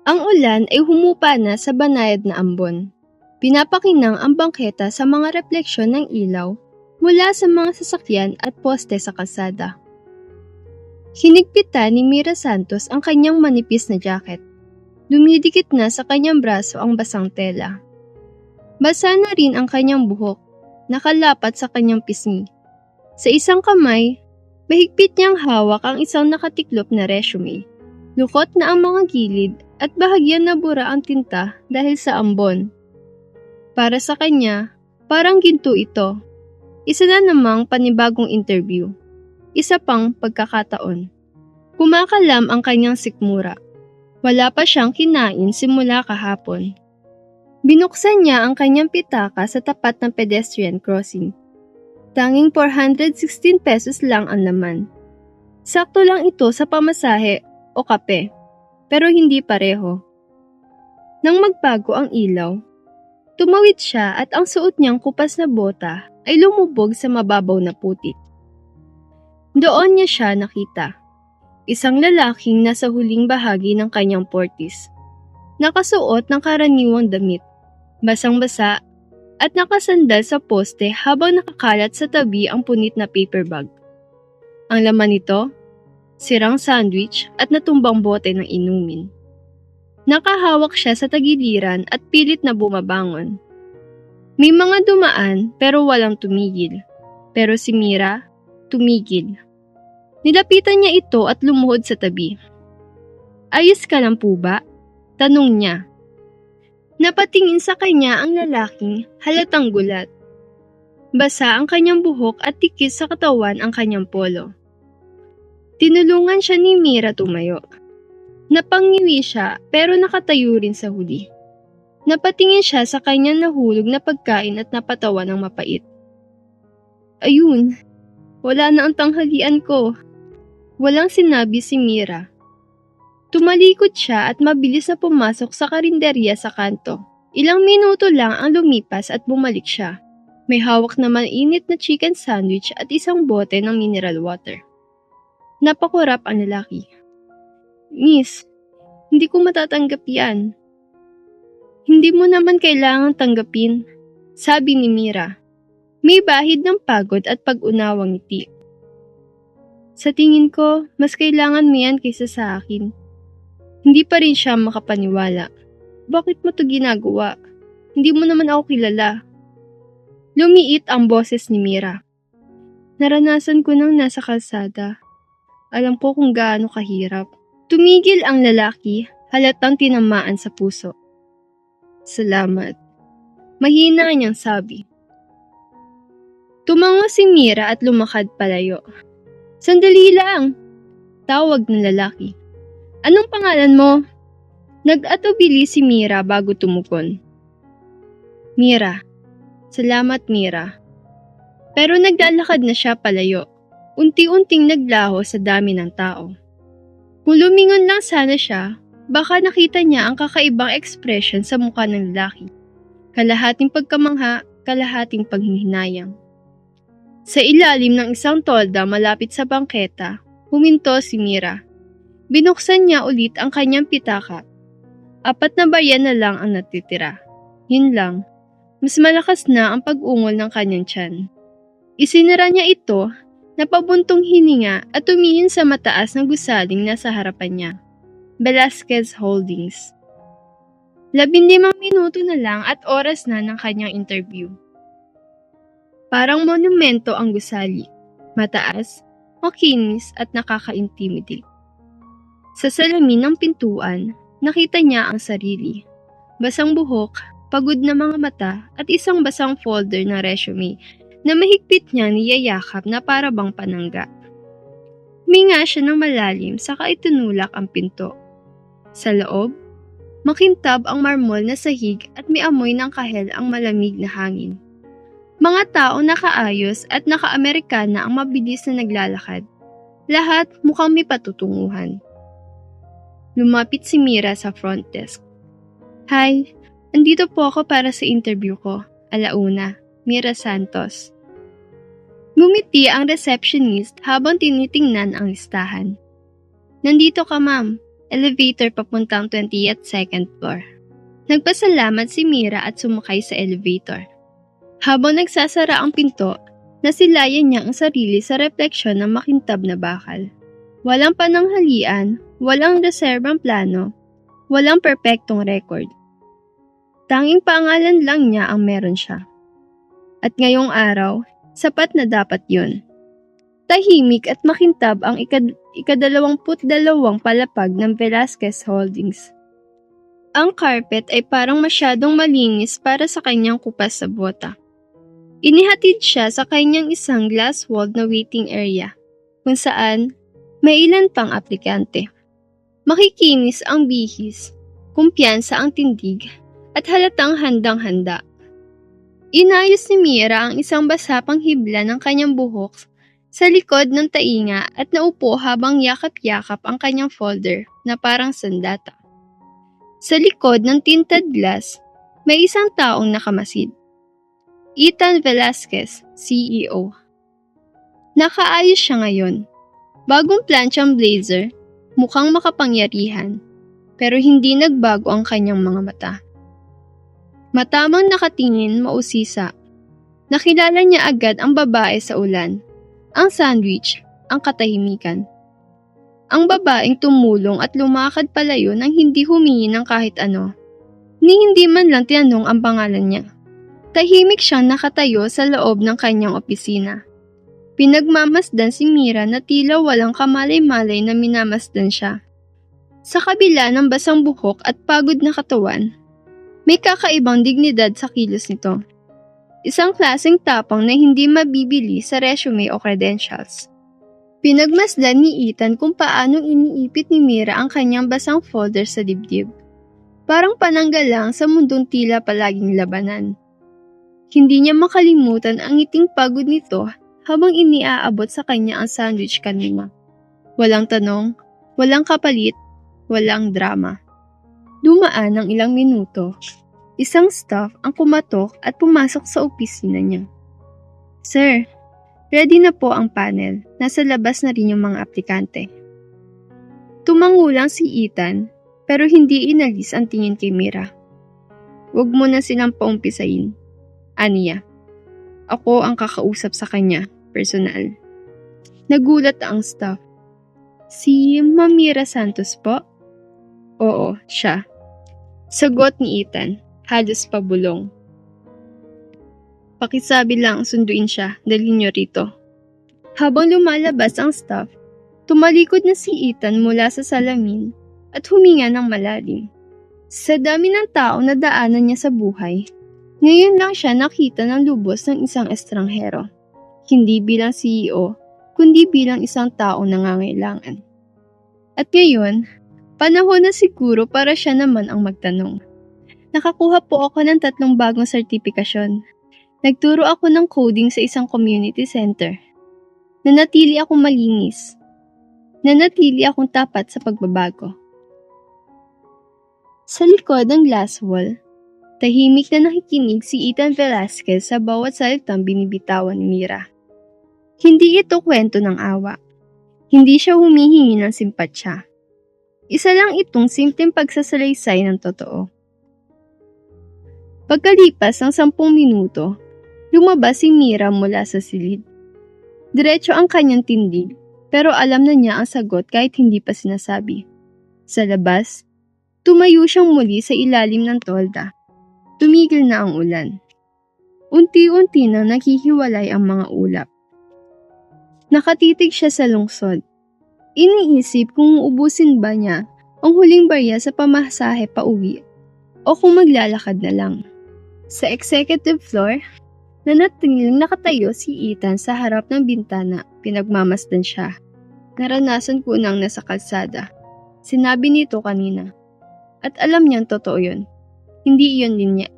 Ang ulan ay humupa na sa banayad na ambon. Pinapakinang ang bangketa sa mga refleksyon ng ilaw mula sa mga sasakyan at poste sa kalsada. Hinigpitan ni Mira Santos ang kanyang manipis na jacket. Dumidikit na sa kanyang braso ang basang tela. Basa na rin ang kanyang buhok, nakalapat sa kanyang pisngi. Sa isang kamay, mahigpit niyang hawak ang isang nakatiklop na resume. Lukot na ang mga gilid at bahagyan nabura ang tinta dahil sa ambon. Para sa kanya, parang ginto ito. Isa na namang panibagong interview. Isa pang pagkakataon. Kumakalam ang kanyang sikmura. Wala pa siyang kinain simula kahapon. Binuksan niya ang kanyang pitaka sa tapat ng pedestrian crossing. Tanging 416 pesos lang ang laman. Sakto lang ito sa pamasahe o kape, pero hindi pareho. Nang magbago ang ilaw, tumawid siya at ang suot niyang kupas na bota ay lumubog sa mababaw na putik. Doon niya siya nakita. Isang lalaking nasa huling bahagi ng kanyang 40s. Nakasuot ng karaniwang damit, basang-basa at nakasandal sa poste habang nakakalat sa tabi ang punit na paper bag. Ang laman nito, sirang sandwich at natumbang bote ng inumin. Nakahawak siya sa tagiliran at pilit na bumabangon. May mga dumaan pero walang tumigil. Pero si Mira, tumigil. Nilapitan niya ito at lumuhod sa tabi. "Ayos ka lang po ba?" tanong niya. Napatingin sa kanya ang lalaking halatang gulat. Basa ang kanyang buhok at tikis sa katawan ang kanyang polo. Tinulungan siya ni Mira tumayo. Napangiwi siya pero nakatayo rin sa huli. Napatingin siya sa kanyang nahulog na pagkain at napatawa ng mapait. "Ayun, wala na ang tanghalian ko." Walang sinabi si Mira. Tumalikod siya at mabilis na pumasok sa karinderya sa kanto. Ilang minuto lang ang lumipas at bumalik siya. May hawak na mainit na chicken sandwich at isang bote ng mineral water. Napakurap ang lalaki. "Miss, hindi ko matatanggap yan." "Hindi mo naman kailangang tanggapin," sabi ni Mira. May bahid ng pagod at pag-unawang ngiti. "Sa tingin ko, mas kailangan mo yan kaysa sa akin." Hindi pa rin siya makapaniwala. "Bakit mo to ginagawa? Hindi mo naman ako kilala." Lumiit ang boses ni Mira. "Naranasan ko nang nasa kalsada. Alam ko kung gaano kahirap." Tumigil ang lalaki, halatang tinamaan sa puso. "Salamat." Mahina niyang sabi. Tumango si Mira at lumakad palayo. "Sandali lang!" Tawag ng lalaki. "Anong pangalan mo?" Nag-atubili si Mira bago tumugon. "Mira." "Salamat, Mira." Pero naglalakad na siya palayo. Unti-unting naglaho sa dami ng tao. Kung lumingon lang sana siya, baka nakita niya ang kakaibang ekspresyon sa mukha ng lalaki. Kalahating pagkamangha, kalahating panghihinayang. Sa ilalim ng isang tolda malapit sa bangketa, huminto si Mira. Binuksan niya ulit ang kanyang pitaka. 4 na barya na lang ang natitira. Yun lang. Mas malakas na ang pag-ungol ng kanyang tiyan. Isinara niya ito, napabuntong hininga at tumingin sa mataas na gusaling nasa harapan niya. Velasquez Holdings. 15 minuto na lang at oras na ng kanyang interview. Parang monumento ang gusali. Mataas, makinis at nakaka-intimidate. Sa salamin ng pintuan, nakita niya ang sarili. Basang buhok, pagod na mga mata at isang basang folder ng resume na mahigpit niyang niyayakap na para bang panangga. Huminga siya ng malalim saka itinulak ang pinto. Sa loob, makintab ang marmol na sahig at may amoy ng kahel ang malamig na hangin. Mga tao nakaayos at naka-Amerikana ang mabilis na naglalakad. Lahat mukhang may patutunguhan. Lumapit si Mira sa front desk. "Hi, andito po ako para sa interview ko. Alauna, Mira Santos." Ngumiti ang receptionist habang tinitingnan ang listahan. "Nandito ka, ma'am. elevator papuntang 20th second floor. Nagpasalamat si Mira at sumakay sa elevator. Habang nagsasara ang pinto, nasilayan niya ang sarili sa refleksyon ng makintab na bakal. Walang pananghalian, walang reserbang plano, walang perpektong record. Tanging pangalan lang niya ang meron siya. At ngayong araw, sapat na dapat yun. Tahimik at makintab ang ika-22 palapag ng Velasquez Holdings. Ang carpet ay parang masyadong malinis para sa kanyang kupas sa bota. Inihatid siya sa kanyang isang glass-walled na waiting area, kung saan may ilan pang aplikante. Makikinis ang bihis, kumpiyansa ang tindig, at halatang handang-handa. Inayos ni Mira ang isang basa pang hibla ng kanyang buhok sa likod ng tainga at naupo habang yakap-yakap ang kanyang folder na parang sandata. Sa likod ng tinted glass, may isang taong nakamasid. Ethan Velasquez, CEO. Nakaayos siya ngayon. Bagong plantsyang blazer, mukhang makapangyarihan, pero hindi nagbago ang kanyang mga mata. Matamang nakatingin, mausisa. Nakilala niya agad ang babae sa ulan, ang sandwich, ang katahimikan. Ang babaeng tumulong at lumakad palayo nang hindi humingi ng kahit ano, ni hindi man lang tinanong ang pangalan niya. Tahimik siyang nakatayo sa loob ng kanyang opisina. Pinagmamasdan si Mira na tila walang kamalay-malay na minamasdan siya. Sa kabila ng basang buhok at pagod na katawan, may kakaibang dignidad sa kilos nito. Isang klaseng tapang na hindi mabibili sa resume o credentials. Pinagmasdan ni Ethan kung paano iniipit ni Mira ang kanyang basang folder sa dibdib. Parang pananggal lang sa mundong tila palaging labanan. Hindi niya makalimutan ang ngiting pagod nito habang iniaabot sa kanya ang sandwich kanina. Walang tanong, walang kapalit, walang drama. Dumaan ng ilang minuto. Isang staff ang kumatok at pumasok sa opisina niya. Sir, ready na po ang panel. Nasa labas na rin yung mga aplikante. Tumango lang si Ethan, pero hindi inalis ang tingin kay Mira. Huwag mo na silang paumpisain. Aniya. Ako ang kakausap sa kanya, personal. Nagulat ang staff. Si Ma'am Mira Santos po? Oo, siya. Sagot ni Ethan, halos pabulong. Pakisabi lang sunduin siya, dalhin niyo rito. Habang lumalabas ang staff, tumalikod na si Ethan mula sa salamin at huminga ng malalim. Sa dami ng tao na daanan niya sa buhay, ngayon lang siya nakita ng lubos ng isang estranghero. Hindi bilang CEO, kundi bilang isang taong nangangailangan. At ngayon, panahon na siguro para siya naman ang magtanong. Nakakuha po ako ng 3 bagong sertipikasyon. Nagturo ako ng coding sa isang community center. Nanatili akong malinis. Nanatili akong tapat sa pagbabago. Sa likod ng glass wall, tahimik na nakikinig si Ethan Velasquez sa bawat salitang binibitawan ni Mira. Hindi ito kwento ng awa. Hindi siya humihingi ng simpatsya. Isa lang itong simpleng pagsasalaysay ng totoo. Pagkalipas ng 10 minuto, lumabas si Mira mula sa silid. Diretso ang kanyang tindig, pero alam na niya ang sagot kahit hindi pa sinasabi. Sa labas, tumayo siyang muli sa ilalim ng tolda. Tumigil na ang ulan. Unti-unti na naghihiwalay ang mga ulap. Nakatitig siya sa lungsod. Iniisip kung uubusin ba niya ang huling barya sa pamasahe pauwi o kung maglalakad na lang. Sa executive floor, nanatiling nakatayo si Ethan sa harap ng bintana. Pinagmamasdan siya. Naranasan ko nang nasa kalsada. Sinabi nito kanina. At alam niyang totoo yun. Hindi iyon linya.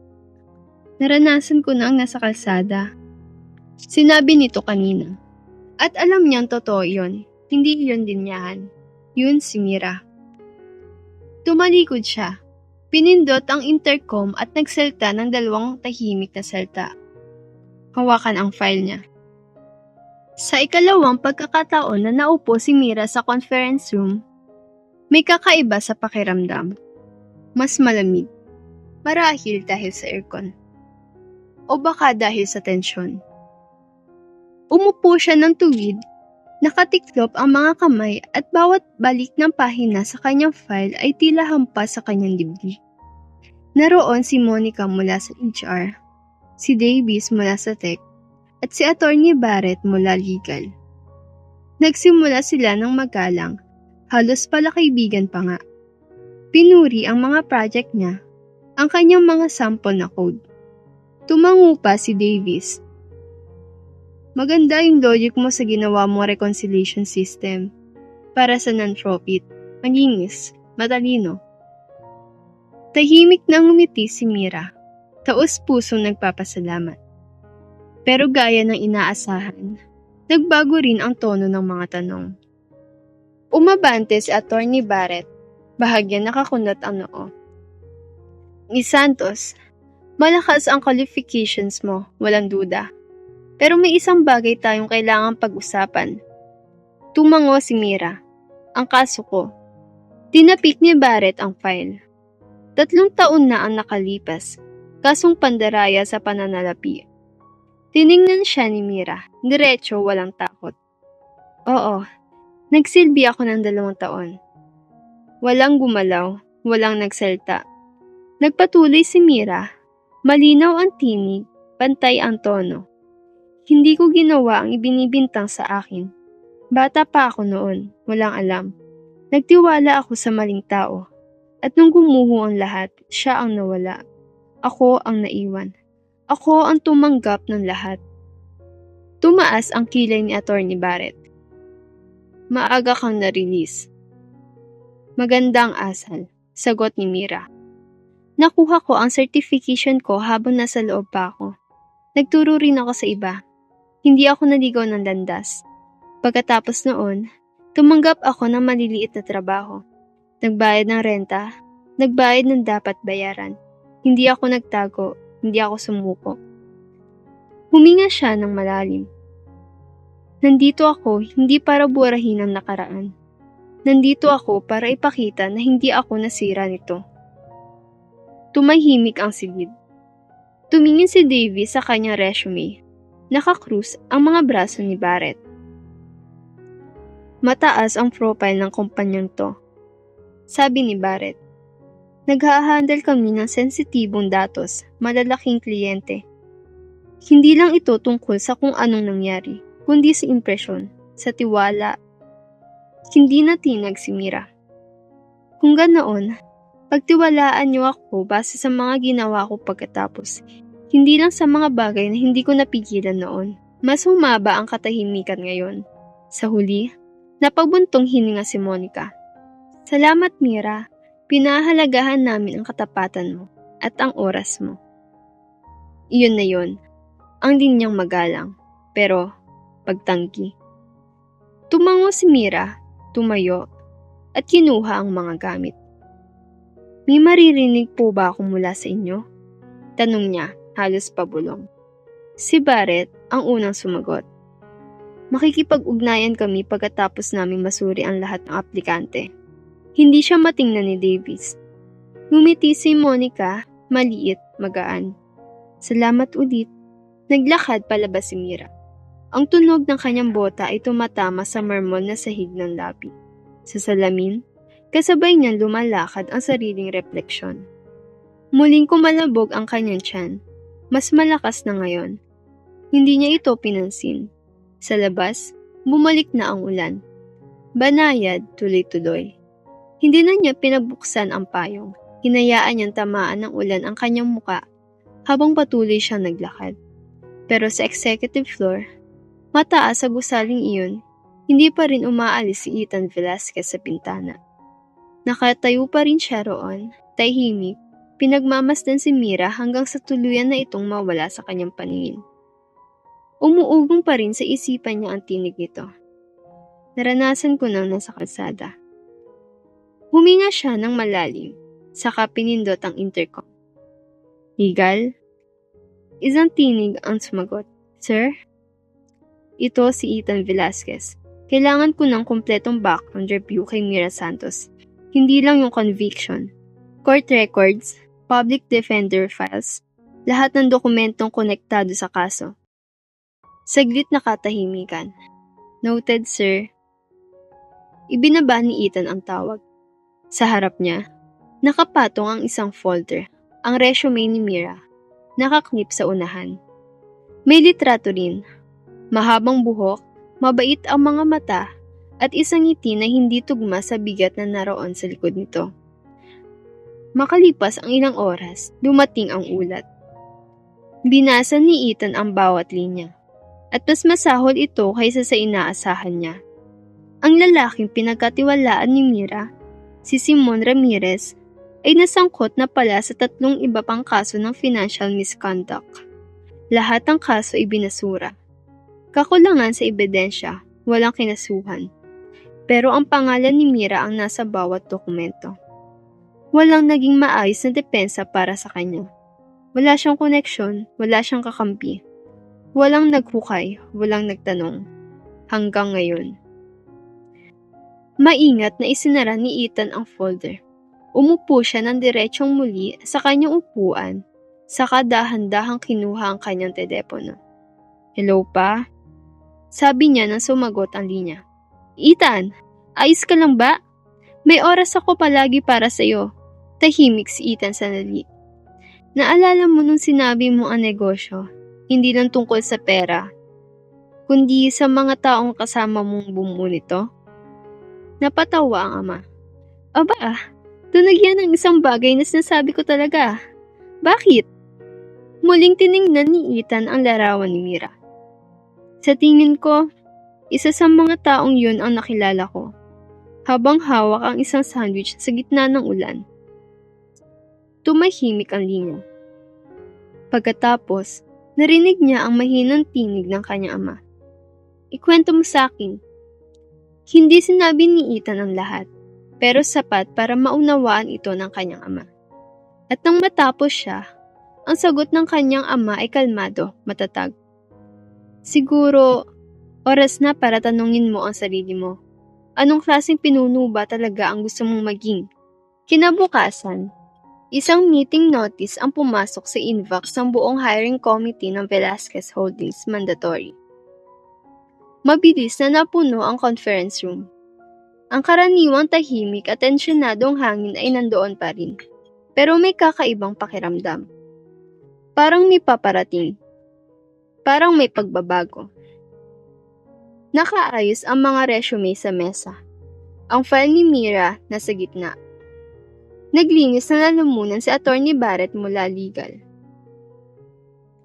Naranasan ko na ang nasa kalsada. Sinabi nito kanina. At alam niyang totoo yun. Hindi iyon linyahan. Yun si Mira. Tumalikod siya. Pinindot ang intercom at nagsalta ng 2 tahimik na salta. Hawakan ang file niya. Sa ikalawang pagkakataon na naupo si Mira sa conference room, May kakaiba sa pakiramdam. Mas malamig. Marahil dahil sa aircon. O baka dahil sa tensyon. Umupo siya ng tuwid, nakatiklop ang mga kamay at bawat balik ng pahina sa kanyang file ay tila hampas sa kanyang dibdib. Naroon si Monica mula sa HR, si Davis mula sa tech, at si Attorney Barrett mula legal. Nagsimula sila ng magalang, halos pala kaibigan pa nga. Pinuri ang mga project niya, ang kanyang mga sample na code. Tumango pa si Davis. Maganda yung logic mo sa ginawa mo reconciliation system. Para sa non-profit, malinis, matalino. Tahimik na ngumiti si Mira, taos-pusong nagpapasalamat. Pero gaya ng inaasahan, nagbago rin ang tono ng mga tanong. Umabante si Attorney Barrett, bahagyan nakakunot ang noo. Miss Santos, malakas ang qualifications mo, walang duda. Pero may isang bagay tayong kailangang pag-usapan. Tumango si Mira. Ang kaso ko. Tinapik ni Barrett ang file. 3 taon na ang nakalipas. Kasong pandaraya sa pananalapi. Tiningnan siya ni Mira. Diretso, walang takot. Oo, nagsilbi ako ng 2 taon. Walang gumalaw, walang nagsalta. Nagpatuloy si Mira. Malinaw ang tinig, pantay ang tono. Hindi ko ginawa ang ibinibintang sa akin. Bata pa ako noon, walang alam. Nagtiwala ako sa maling tao. At nung gumuho ang lahat, siya ang nawala. Ako ang naiwan. Ako ang tumanggap ng lahat. Tumaas ang kilay ni Attorney Barrett. Maaga kang na-release. Magandang asal, sagot ni Mira. Nakuha ko ang certification ko habang nasa loob pa ako. Nagturo rin ako sa iba. Hindi ako naligaw ng landas. Pagkatapos noon, tumanggap ako ng maliliit na trabaho. Nagbayad ng renta, nagbayad ng dapat bayaran. Hindi ako nagtago, hindi ako sumuko. Huminga siya ng malalim. Nandito ako hindi para burahin ang nakaraan. Nandito ako para ipakita na hindi ako nasira nito. Tumahimik ang silid. Tumingin si Davis sa kanyang resume. Nakakrus ang mga braso ni Barrett. Mataas ang profile ng kumpanyang to. Sabi ni Barrett, naghahandle kami ng sensitibong datos, malalaking kliyente. Hindi lang ito tungkol sa kung anong nangyari, kundi sa impresyon, sa tiwala. Hindi natinag si Mira. Kung ganoon, pagtiwalaan niyo ako base sa mga ginawa ko pagkatapos. Hindi lang sa mga bagay na hindi ko napigilan noon. Mas humaba ang katahimikan ngayon. Sa huli, napagbuntong hininga si Monica. Salamat Mira, pinahalagahan namin ang katapatan mo at ang oras mo. Iyon na yun, ang linyang magalang, pero pagtanggi. Tumango si Mira, tumayo, at kinuha ang mga gamit. May maririnig po ba ako mula sa inyo? Tanong niya. Halos pabulong. Si Barrett ang unang sumagot. Makikipag-ugnayan kami pagkatapos naming masuri ang lahat ng aplikante. Hindi siya matingnan ni Davis. Ngumiti si Monica, maliit, magaan. Salamat ulit. Naglakad palabas si Mira. Ang tunog ng kanyang bota ay tumatama sa marmol na sahig ng labi. Sa salamin, kasabay niyang lumalakad ang sariling refleksyon. Muling kumalabog ang kanyang tiyan. Mas malakas na ngayon. Hindi niya ito pinansin. Sa labas, bumalik na ang ulan. Banayad, tuloy-tuloy. Hindi na niya pinagbuksan ang payong. Hinayaan niyang tamaan ng ulan ang kanyang muka habang patuloy siyang naglakad. Pero sa executive floor, mataas sa gusaling iyon, hindi pa rin umaalis si Ethan Velasquez sa bintana. Nakatayo pa rin siya roon, tahimik. Pinagmamasdan si Mira hanggang sa tuluyan na itong mawala sa kanyang paningin. Umuugong pa rin sa isipan niya ang tinig nito. Naranasan ko nang nasa kalsada. Huminga siya ng malalim, saka pinindot ang intercom. Legal? Isang tinig ang sumagot. Sir? Ito si Ethan Velasquez. Kailangan ko ng kumpletong background review kay Mira Santos. Hindi lang yung conviction. Court records, public defender files, lahat ng dokumentong konektado sa kaso. Saglit na katahimikan. Noted, sir. Ibinaba ni Ethan ang tawag. Sa harap niya, nakapatong ang isang folder, ang resume ni Mira, nakaklip sa unahan. May litrato rin, mahabang buhok, mabait ang mga mata, at isang ngiti na hindi tugma sa bigat na naroon sa likod nito. Makalipas ang ilang oras, dumating ang ulat. Binasa ni Ethan ang bawat linya, at mas masahol ito kaysa sa inaasahan niya. Ang lalaking pinagkatiwalaan ni Mira, si Simon Ramirez, ay nasangkot na pala sa 3 iba pang kaso ng financial misconduct. Lahat ng kaso ay binasura. Kakulangan sa ebidensya, walang kinasuhan. Pero ang pangalan ni Mira ang nasa bawat dokumento. Walang naging maayos na depensa para sa kanya. Wala siyang koneksyon, wala siyang kakampi. Walang naghukay, walang nagtanong. Hanggang ngayon. Maingat na isinara ni Ethan ang folder. Umupo siya ng diretsong muli sa kanyang upuan, saka dahan-dahang kinuha ang kanyang telepono. Hello pa? Sabi niya nang sumagot ang linya. Ethan, ayos ka lang ba? May oras ako palagi para sa'yo. Tahimik si Ethan sandali. Naalala mo nung sinabi mo ang negosyo, hindi lang tungkol sa pera, kundi sa mga taong kasama mong bumuo nito? Napatawa ang ama. Aba, tunog yan ang isang bagay na sinasabi ko talaga. Bakit? Muling tiningnan ni Ethan ang larawan ni Mira. Sa tingin ko, isa sa mga taong yun ang nakilala ko, habang hawak ang isang sandwich sa gitna ng ulan. Tumahimik ang linya. Pagkatapos, narinig niya ang mahinang tinig ng kanyang ama. Ikwento mo sa akin. Hindi sinabi ni Ethan ang lahat, pero sapat para maunawaan ito ng kanyang ama. At nang matapos siya, ang sagot ng kanyang ama ay kalmado, matatag. Siguro, oras na para tanungin mo ang sarili mo. Anong klaseng pinuno ba talaga ang gusto mong maging? Kinabukasan, isang meeting notice ang pumasok sa inbox ng buong hiring committee ng Velasquez Holdings Mandatory. Mabilis na napuno ang conference room. Ang karaniwang tahimik at tensyonadong hangin ay nandoon pa rin, pero may kakaibang pakiramdam. Parang may paparating. Parang may pagbabago. Nakaayos ang mga resume sa mesa. Ang file ni Mira nasa gitna. Naglinis na lalamunan si Attorney Barrett mula legal.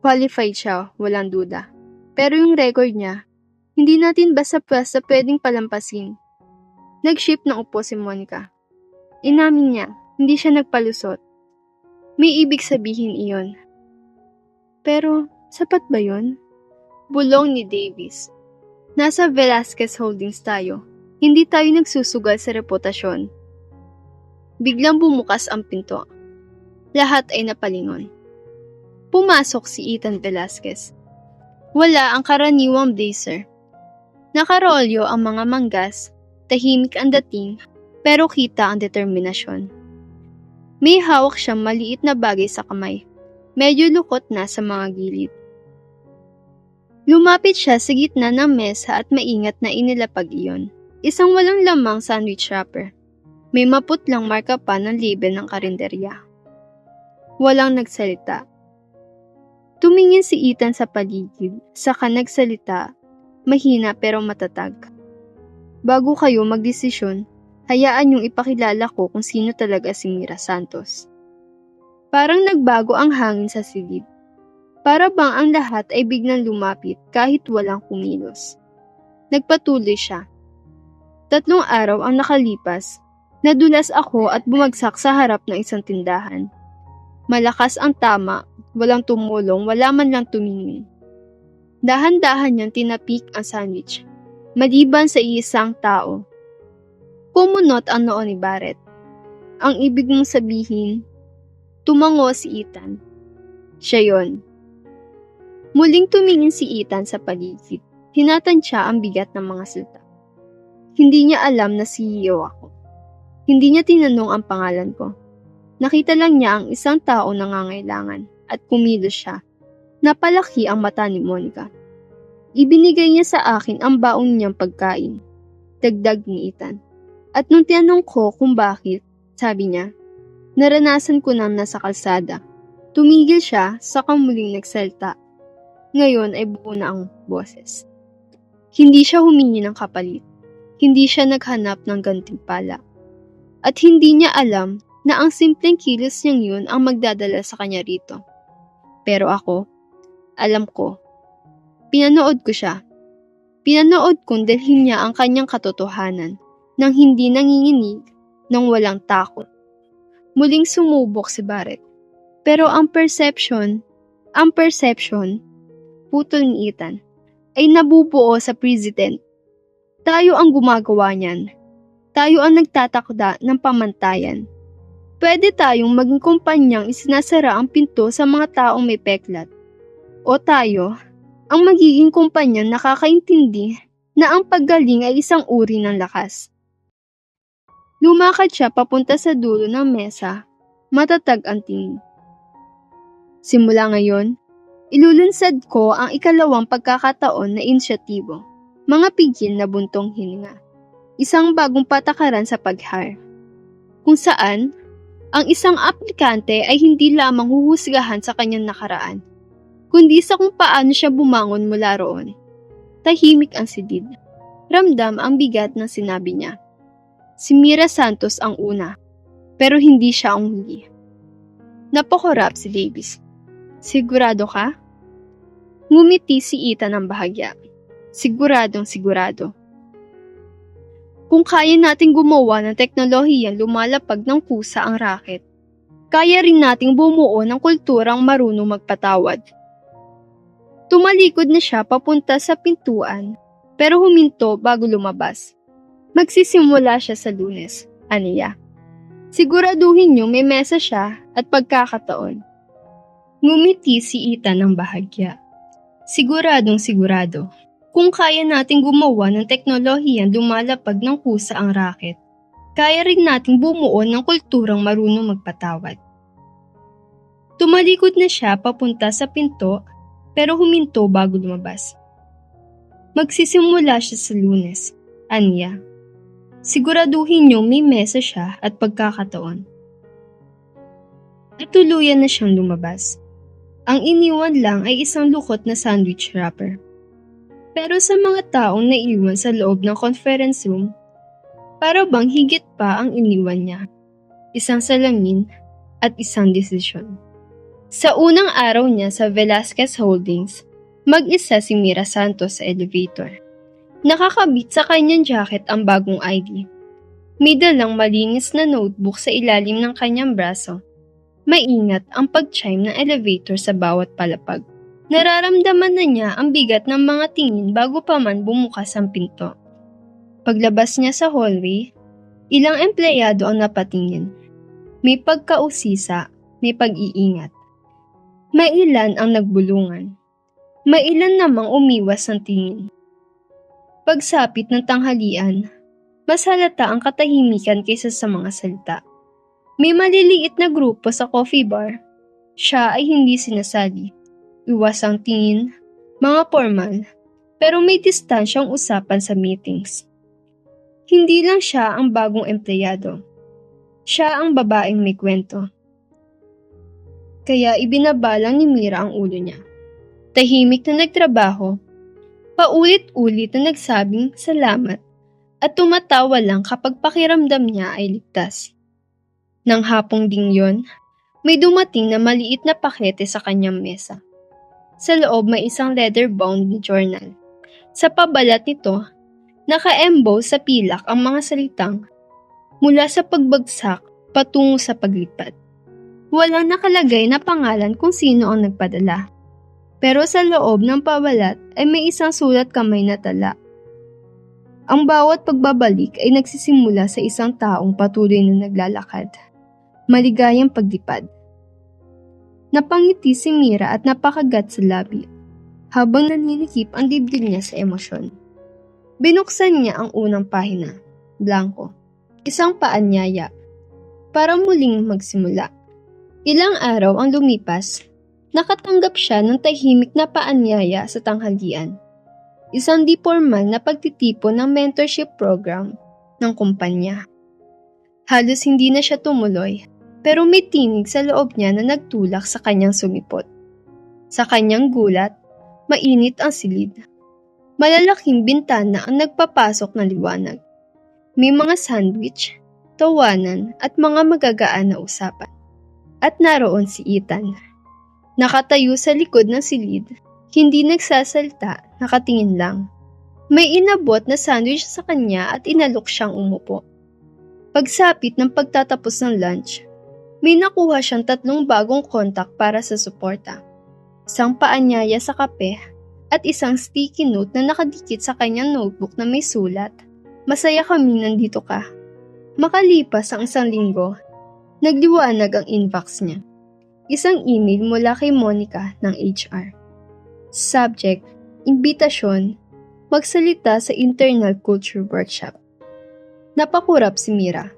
Qualified siya, walang duda. Pero yung record niya, hindi natin basta-basta pwedeng palampasin. Nag-shift ng upo si Monica. Inamin niya, hindi siya nagpalusot. May ibig sabihin iyon. Pero, sapat ba yun? Bulong ni Davis. Nasa Velasquez Holdings tayo. Hindi tayo nagsusugal sa reputasyon. Biglang bumukas ang pinto. Lahat ay napalingon. Pumasok si Ethan Velasquez. Wala ang karaniwang blazer. Nakarolyo ang mga manggas, tahimik ang dating, pero kita ang determinasyon. May hawak siyang maliit na bagay sa kamay, medyo lukot na sa mga gilid. Lumapit siya sa gitna ng mesa at maingat na inilapag iyon. Isang walang lamang sandwich wrapper. May maputlang marka pa ng label ng karinderya. Walang nagsalita. Tumingin si Ethan sa paligid, saka nagsalita. Mahina pero matatag. Bago kayo magdesisyon, hayaan niyong ipakilala ko kung sino talaga si Mira Santos. Parang nagbago ang hangin sa silid. Para bang ang lahat ay biglang lumapit kahit walang kumilos. Nagpatuloy siya. 3 araw ang nakalipas. Nadulas ako at bumagsak sa harap ng isang tindahan. Malakas ang tama, walang tumulong, wala man lang tumingin. Dahan-dahan niyang tinapik ang sandwich, maliban sa isang tao. Kumunot ang noo ni Barrett. Ang ibig mong sabihin, tumango si Ethan. Siya yon. Muling tumingin si Ethan sa paligid. Hinatansya ang bigat ng mga salita. Hindi niya alam na CEO ako. Hindi niya tinanong ang pangalan ko. Nakita lang niya ang isang tao nangangailangan at kumilos siya. Napalaki ang mata ni Monica. Ibinigay niya sa akin ang baon niyang pagkain. Dagdag ni Ethan. At nung tinanong ko kung bakit, sabi niya, naranasan ko nang nasa kalsada. Tumigil siya sa muling nagsalta. Ngayon ay buo na ang boses. Hindi siya humingi ng kapalit. Hindi siya naghanap ng gantimpala. At hindi niya alam na ang simpleng kilos niyang yun ang magdadala sa kanya rito. Pero ako, alam ko. Pinanood ko siya. Pinanood kong dalhin niya ang kanyang katotohanan nang hindi nanginginig, nang walang takot. Muling sumubok si Barrett. Pero ang perception, putol ni Ethan, ay nabubuo sa president. Tayo ang gumagawa niyan. Tayo ang nagtatakda ng pamantayan. Pwede tayong maging kumpanyang isinasara ang pinto sa mga taong may peklat. O tayo, ang magiging kumpanyang nakakaintindi na ang paggaling ay isang uri ng lakas. Lumakad siya papunta sa dulo ng mesa, matatag ang tingin. Simula ngayon, ilulunsad ko ang ikalawang pagkakataon na inisyatibo, mga pigil na buntong hininga. Isang bagong patakaran sa pag-hire, kung saan ang isang aplikante ay hindi lamang huhusgahan sa kanyang nakaraan, kundi sa kung paano siya bumangon mula roon. Tahimik ang silid. Ramdam ang bigat ng sinabi niya. Si Mira Santos ang una, pero hindi siya ang huli. Napakorap si Davis. Sigurado ka? Ngumiti si Ethan ng bahagya. Siguradong sigurado. Kung kaya nating gumawa ng teknolohiyang lumalapag ng kusa ang raket, kaya rin nating bumuo ng kulturang marunong magpatawad. Tumalikod na siya papunta sa pintuan, pero huminto bago lumabas. Magsisimula siya sa Lunes, aniya. Siguraduhin niyo may mesa siya at pagkakataon. Ngumiti si Ethan ng bahagya. Siguradong sigurado. Kung kaya nating gumawa ng teknolohiyang lumalapag ng kusa ang raket, kaya rin nating bumuo ng kulturang marunong magpatawad. Tumalikod na siya papunta sa pinto, pero huminto bago lumabas. Magsisimula siya sa Lunes, aniya. Siguraduhin niyong may mesa siya at pagkakataon. At tuluyan na siyang lumabas. Ang iniwan lang ay isang lukot na sandwich wrapper. Pero sa mga taong naiwan sa loob ng conference room, para bang higit pa ang iniwan niya. Isang salamin at isang desisyon. Sa unang araw niya sa Velasquez Holdings, mag-isa si Mira Santos sa elevator. Nakakabit sa kanyang jacket ang bagong ID. May dalang malinis na notebook sa ilalim ng kanyang braso. Maingat ang pag-chime ng elevator sa bawat palapag. Nararamdaman na niya ang bigat ng mga tingin bago pa man bumukas ang pinto. Paglabas niya sa hallway, ilang empleyado ang napatingin. May pagkausisa, may pag-iingat. May ilan ang nagbulungan. May ilan namang umiwas ng tingin. Pagsapit ng tanghalian, mas halata ang katahimikan kaysa sa mga salita. May maliliit na grupo sa coffee bar. Siya ay hindi sinasali. Iwas ang tingin, mga formal, pero may distansyang usapan sa meetings. Hindi lang siya ang bagong empleyado. Siya ang babaeng may kwento. Kaya ibinabalang ni Mira ang ulo niya. Tahimik na nagtrabaho, paulit-ulit na nagsabing salamat at tumatawa lang kapag pakiramdam niya ay ligtas. Nang hapong ding yon, may dumating na maliit na pakete sa kanyang mesa. Sa loob may isang leather-bound journal. Sa pabalat nito, naka-emboss sa pilak ang mga salitang mula sa pagbagsak patungo sa paglipat. Walang nakalagay na pangalan kung sino ang nagpadala. Pero sa loob ng pabalat ay may isang sulat kamay na tala. Ang bawat pagbabalik ay nagsisimula sa isang taong patuloy na naglalakad. Maligayang paglipad. Napangiti si Mira at napakagat sa labi, habang naninikip ang dibdib niya sa emosyon. Binuksan niya ang unang pahina, blanko. Isang paanyaya para muling magsimula. Ilang araw ang lumipas, nakatanggap siya ng tahimik na paanyaya sa tanghalian. Isang di formal na pagtitipon ng mentorship program ng kumpanya. Halos hindi na siya tumuloy, pero may tinig sa loob niya na nagtulak sa kanyang sumipot. Sa kanyang gulat, mainit ang silid. Malalaking bintana ang nagpapasok ng liwanag. May mga sandwich, tawanan at mga magagaan na usapan. At naroon si Ethan. Nakatayo sa likod ng silid, hindi nagsasalta, nakatingin lang. May inabot na sandwich sa kanya at inalok siyang umupo. Pagsapit ng pagtatapos ng lunch, may nakuha siyang 3 bagong kontak para sa suporta. Isang paanyaya sa kape at isang sticky note na nakadikit sa kanyang notebook na may sulat, "Masaya kami nandito ka." Makalipas ang 1 linggo, nagliwanag ang inbox niya. Isang email mula kay Monica ng HR. Subject, imbitasyon, magsalita sa Internal Culture Workshop. Napakurap si Mira.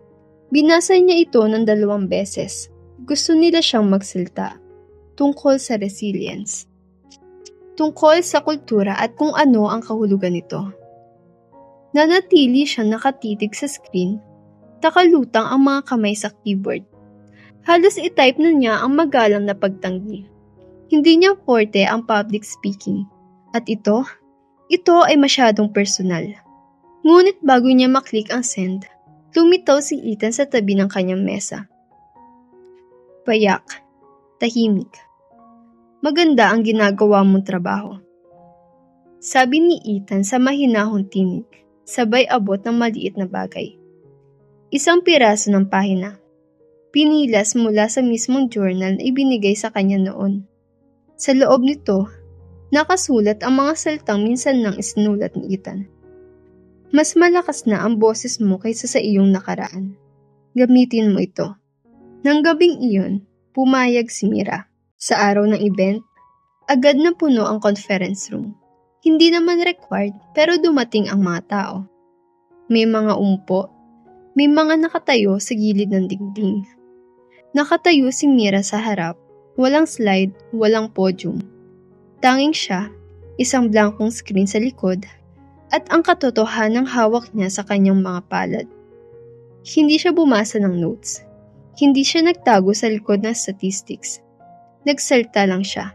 Binasa niya ito ng 2 beses. Gusto nila siyang magsalita tungkol sa resilience. Tungkol sa kultura at kung ano ang kahulugan nito. Nanatili siyang nakatitig sa screen, takalutang ang mga kamay sa keyboard. Halos i-type na niya ang magalang na pagtanggi. Hindi niya forte ang public speaking. At ito ay masyadong personal. Ngunit bago niya maklik ang send, lumitaw si Ethan sa tabi ng kanyang mesa. Payak, tahimik. Maganda ang ginagawa mong trabaho. Sabi ni Ethan sa mahinahong tinig, sabay abot ng maliit na bagay. Isang piraso ng pahina. Pinilas mula sa mismong journal na ibinigay sa kanya noon. Sa loob nito, nakasulat ang mga salitang minsan nang isinulat ni Ethan. Mas malakas na ang boses mo kaysa sa iyong nakaraan. Gamitin mo ito. Nang gabing iyon, pumayag si Mira. Sa araw ng event, agad na puno ang conference room. Hindi naman required pero dumating ang mga tao. May mga umpo, may mga nakatayo sa gilid ng dingding. Nakatayo si Mira sa harap, walang slide, walang podium. Tanging siya, isang blankong screen sa likod, at ang katotohanang hawak niya sa kanyang mga palad. Hindi siya bumasa ng notes. Hindi siya nagtago sa likod ng statistics. Nagsalta lang siya.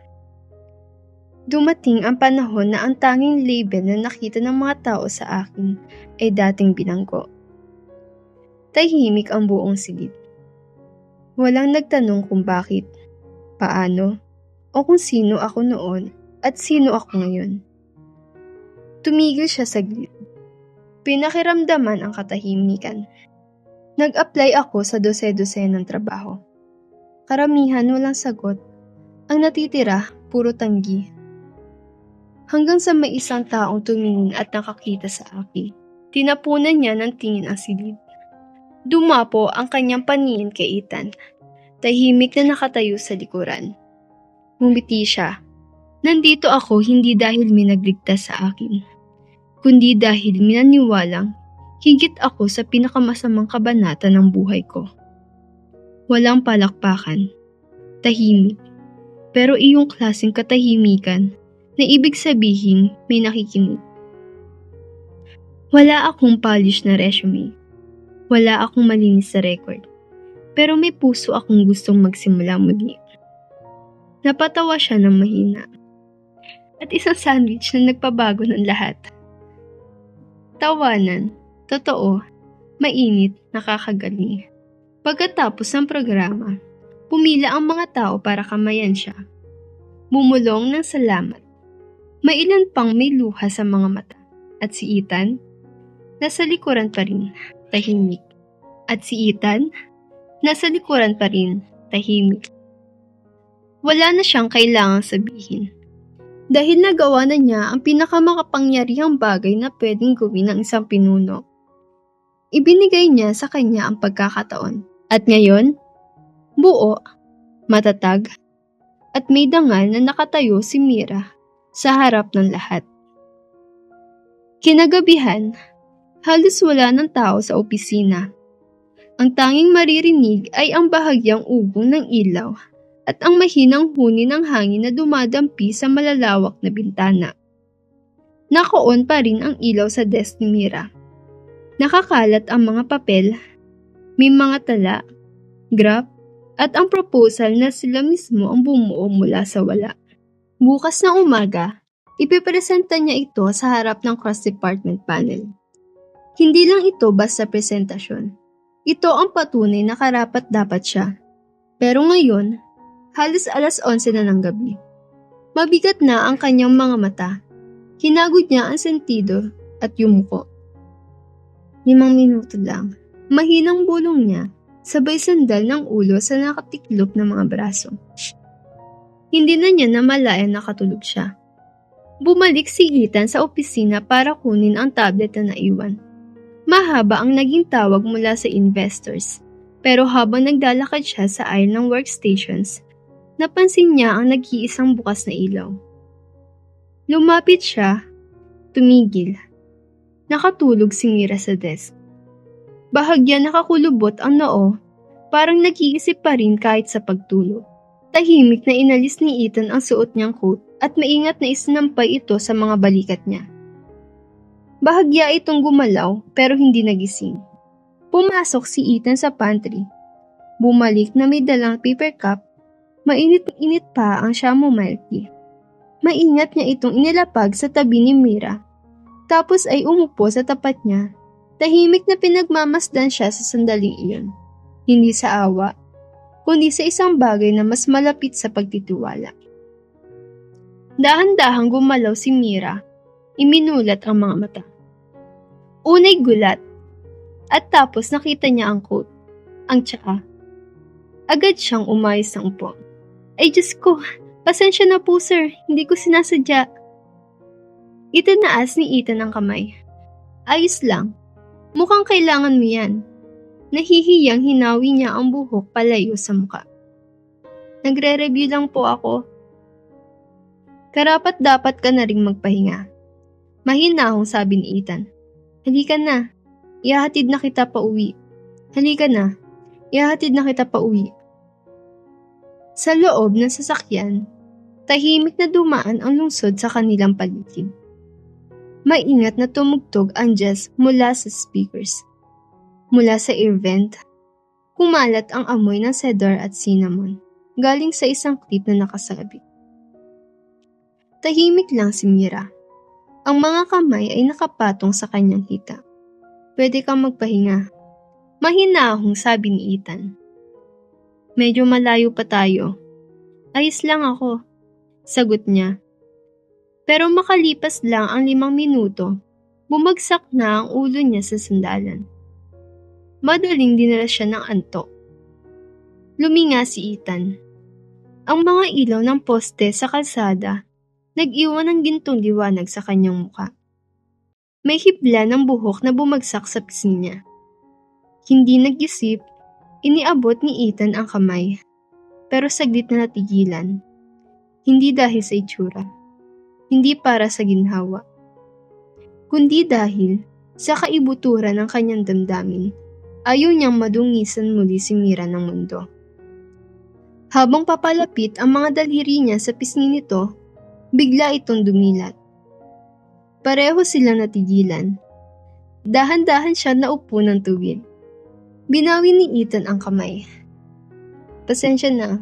Dumating ang panahon na ang tanging label na nakita ng mga tao sa akin ay dating binanggo. Tahimik ang buong silid. Walang nagtanong kung bakit, paano, o kung sino ako noon at sino ako ngayon. Tumigil siya saglit. Pinakiramdaman ang katahimikan. Nag-apply ako sa dose-dosenang trabaho. Karamihan walang sagot. Ang natitira, puro tanggi. Hanggang sa may isang taong tumingin at nakakita sa akin. Tinapunan niya ng tingin ang silid. Dumapo ang kanyang paningin kay Ethan. Tahimik na nakatayo sa likuran. Ngumiti siya. Nandito ako hindi dahil may nagligtas sa akin, kundi dahil minaniwalang higit ako sa pinakamasamang kabanata ng buhay ko. Walang palakpakan, tahimik, pero iyong klaseng katahimikan na ibig sabihin may nakikinig. Wala akong polish na resume, wala akong malinis sa record, pero may puso akong gustong magsimula muli. Napatawa siya ng mahina. At isang sandwich na nagpabago ng lahat. Tawanan, totoo, mainit, nakakagaling. Pagkatapos ng programa, pumila ang mga tao para kamayan siya. Bumulong ng salamat. May ilan pang may luha sa mga mata. At si Ethan, nasa likuran pa rin, tahimik. At si Ethan, nasa likuran pa rin, tahimik. Wala na siyang kailangang sabihin. Dahil nagawa na niya ang pinakamakapangyarihang bagay na pwedeng gawin ng isang pinuno. Ibinigay niya sa kanya ang pagkakataon. At ngayon, buo, matatag, at may dangal na nakatayo si Mira sa harap ng lahat. Kinagabihan, halos wala ng tao sa opisina. Ang tanging maririnig ay ang bahagyang ugong ng ilaw at ang mahinang huni ng hangin na dumadampi sa malalawak na bintana. Naka-on pa rin ang ilaw sa desk ni Mira. Nakakalat ang mga papel, may mga tala, graph, at ang proposal na sila mismo ang bumuo mula sa wala. Bukas ng umaga, ipipresenta niya ito sa harap ng cross-department panel. Hindi lang ito basta presentasyon. Ito ang patunay na karapat-dapat siya. Pero ngayon, halos 11:00 na ng gabi. Mabigat na ang kanyang mga mata. Hinagod niya ang sentido at yumuko. 5 minuto lang. Mahinang bulong niya, sabay sandal ng ulo sa nakatiklop na mga braso. Hindi na niya namalayan nakatulog siya. Bumalik si Ethan sa opisina para kunin ang tablet na naiwan. Mahaba ang naging tawag mula sa investors, pero habang naglalakad siya sa aisle ng workstations, napansin niya ang nag-iisang bukas na ilaw. Lumapit siya, tumigil. Nakatulog si Mira sa desk. Bahagya nakakulubot ang noo, parang nag-iisip pa rin kahit sa pagtulog. Tahimik na inalis ni Ethan ang suot niyang coat at maingat na isinampay ito sa mga balikat niya. Bahagya itong gumalaw pero hindi nagising. Pumasok si Ethan sa pantry. Bumalik na may dalang paper cup, mainit-init pa ang chamomile tea. Maingat niya itong inilapag sa tabi ni Mira. Tapos ay umupo sa tapat niya. Tahimik na pinagmamasdan siya sa sandaling iyon. Hindi sa awa, kundi sa isang bagay na mas malapit sa pagtitiwala. Dahan-dahang gumalaw si Mira. Iminulat ang mga mata. Unay gulat. At tapos nakita niya ang coat. Ang tsaka. Agad siyang umayos ng upo. Ay Diyos ko, pasensya na po sir, hindi ko sinasadya. Itinaas ni Ethan ang kamay. Ayos lang. Mukhang kailangan mo yan. Nahihiyang hinawi niya ang buhok palayo sa muka. Nagre-review lang po ako. Karapat dapat ka na ring magpahinga. Mahinahong sabi ni Ethan. Halika na. Ihahatid na kita pa uwi. Halika na. Ihahatid na kita pa uwi. Sa loob ng sasakyan, tahimik na dumaan ang lungsod sa kanilang paligid. Maingat na tumugtog ang jazz mula sa speakers. Mula sa air vent, kumalat ang amoy ng cedar at cinnamon, galing sa isang clip na nakasabit. Tahimik lang si Mira. Ang mga kamay ay nakapatong sa kanyang hita. Pwede kang magpahinga. Mahinahong sabi ni Ethan. Medyo malayo pa tayo. Ayos lang ako, sagot niya. Pero makalipas lang ang 5 minuto, bumagsak na ang ulo niya sa sandalan. Madaling dinala siya ng antok. Luminga si Ethan. Ang mga ilaw ng poste sa kalsada, nag-iwan ng gintong liwanag sa kanyang muka. May hibla ng buhok na bumagsak sa pisngi niya. Hindi nag-isip, iniabot ni Ethan ang kamay. Pero saglit na natigilan. Hindi dahil sa itsura. Hindi para sa ginhawa. Kundi dahil sa kaibuturan ng kanyang damdamin, ayaw niyang madungisan muli si Mira ng mundo. Habang papalapit ang mga daliri niya sa pisngi nito, bigla itong dumilat. Pareho silang natigilan. Dahan-dahan siya naupo ng tuwid. Binawi ni Ethan ang kamay. Pasensya na.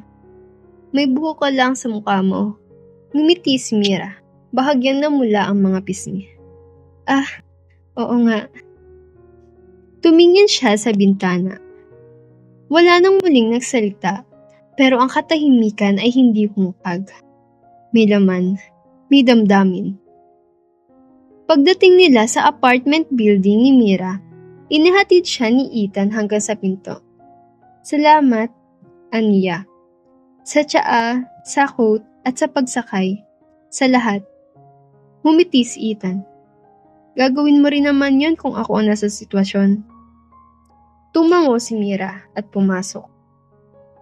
May buhok ka lang sa mukha mo. Ngumiti si Mira. Bahagyang namula ang mga pisngi. Ah, oo nga. Tumingin siya sa bintana. Wala nang muling nagsalita, pero ang katahimikan ay hindi humukag. May laman, may damdamin. Pagdating nila sa apartment building ni Mira, inihatid siya ni Ethan hanggang sa pinto. Salamat, aniya. Sa tsaa, sa coat, at sa pagsakay. Sa lahat. Humiti si Ethan. Gagawin mo rin naman yun kung ako ang nasa sitwasyon. Tumango si Mira at pumasok.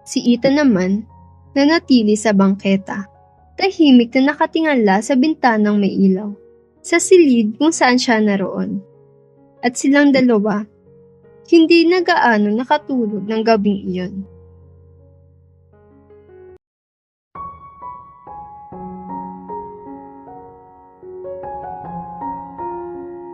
Si Ethan naman, nanatili sa bangketa. Tahimik na nakatingala sa bintanang may ilaw. Sa silid kung saan siya naroon. At silang dalawa, Hindi na gaano nakatulog ng gabing iyon.